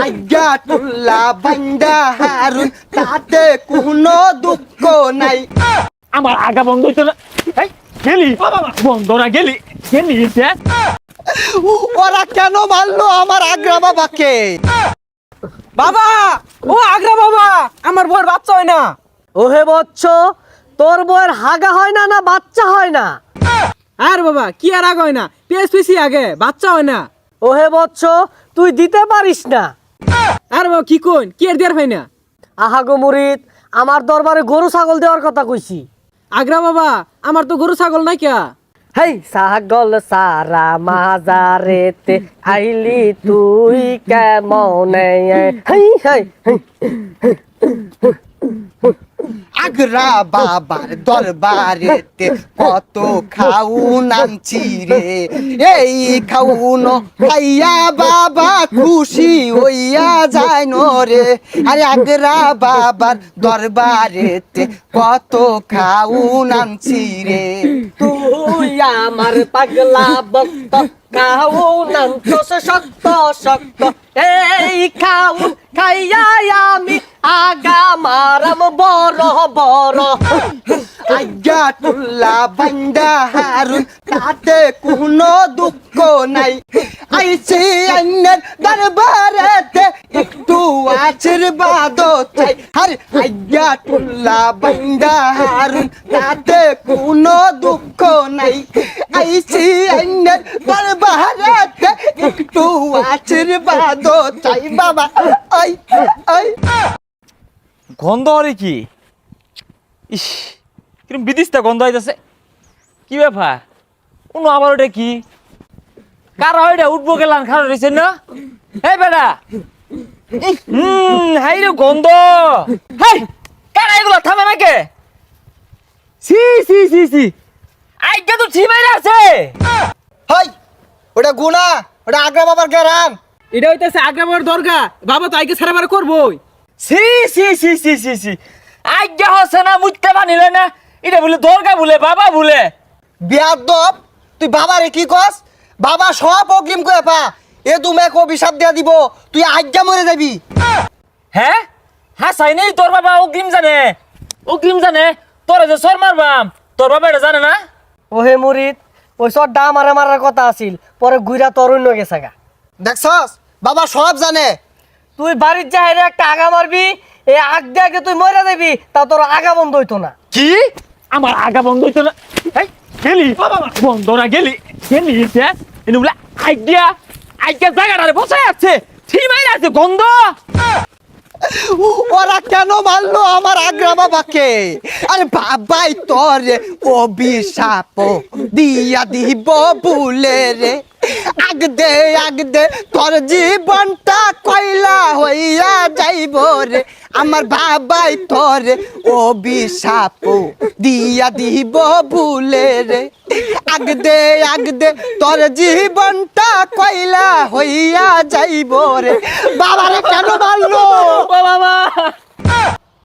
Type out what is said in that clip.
আজ্ঞা টুল্লা বান্দা হারুন তাতে কোনো দুঃখ নাই। আমার আগা বন্ধ হইতো না। এই গেলি বন্ধ না গেলি গেলি ওরা কেন মারলো আমার আগ্রা বাবাকে? বাবা, ও আগ্রা বাবা, আমার বউয়ের বাচ্চা হয় না। ওহে বচ্চ, তোর বউয়ের হাগা হয় না, না বাচ্চা হয় না? আর বাবা কি আর আগে হয় না, পিএসপিসি আগে বাচ্চা হয় না। ওহে বচ্চ, তুই দিতে পারিস না। আর বাবা কি কোন, কি আর দেয়ার হয় না? আহা গো মুরিদ, আমার দরবারে গরু ছাগল দেওয়ার কথা কইছি। আগ্রা বাবা, আমার তো গরু ছাগল নাই কে। হেই ছাগল সারা মাজারেতে আইলি তুই কেমনে? হেই হেই আগ্রা বাবার দরবারেতে কত খাউন আনছি রে, এই খাউন খাইয়া বাবা খুশি হইয়া যায় রে। আরে আগ্রা বাবার দরবারেতে কত খাউন আনছি রে। তুই আমার পাগলা ভক্ত, খাউন আনছস শক্ত শক্ত, এই খাউন খাইয়া আমি আগা মারাম বড় বড়। আজ্ঞা টুল্লা বান্দা হারুন তাতে কোনো দুঃখ নাই। আইছি আইনের দরবারেতে একটু আশীর্বাদ চাই। আরে আজ্ঞা টুল্লা বান্দা হারুন তাতে কোনো দুঃখ নাই। আইছি আইনের দরবারেতে একটু আশীর্বাদ চাই বাবা। আই আই গন্ধ হরে কি? ইস কিরম বিদিশটা গন্ধ হইতাছে। কি ব্যাপার? কোনো আবার ওটা কি? কারা ওইটা উঠবো গেলাম খারাপ রয়েছে না? এই বেটা, হাই রে গন্ধ। হাই কারা এগুলো থামে নাকি? সি সি সি সি আইগা তো ছিমাইরা আছে। হাই ওটা গুনা, ওটা আগ্রা বাবার গেরাম। এটা হইতেছে আগ্রা বাবার দরগা, বাবা তো আইকে ছেড়ে বারে করবোই। সি সি সি সি সি সি আইগা হচ্ছে না, মুইতে বানিলে না। এটা বলে দরগা বলে বাবা বলে। বিয়াদব, তুই বাবারে কি কস? বাবা সব অগ্রিম করে পা, এ তুমি এক অভিশাপ দিয়া দিব, তুই আজ্ঞা মরে যাবি। হ্যাঁ হ্যাঁ সাই নেই, তোর বাবা অগ্রিম জানে, অগ্রিম জানে। তোরা যে সর মারবাম, তোর বাবা এটা জানে না? ওহে মুরিদ, ওই সরটা আমারে মারার কথা আছিল, পরে গুইরা তরুণ গেছে গা। দেখছস বাবা সব জানে। তুই বাড়ির যাইরে একটা আগা মারবি, এই আগ দিয়ে আগে তুই মরে যাবি, তা তোর আগা বন্ধ হইতো না। কি আমার আগা বন্ধ হইতো না? এই গেলি বন্ধ না গেলি গেলি এনে বলে আইডিয়া আইডিয়া জায়গাটারে বসায় আছে, ঠিমাই আছে গন্ধ। ওরা কেন মারলো আমার আগ্রা বাবাকে? আরে বাবাই তোরে অভিশাপ দিয়া দিব ভুলে রে। আগদে তোর জীবনটা কয়লা হইয়া যাইব রে। আমার বাবাই তোরে অভিশাপ দিয়া দিব ভুলে রে। আগদে তোর জীবনটা কয়লা হইয়া যাইব রে। বাবারে কেন মারলো? ও বাবা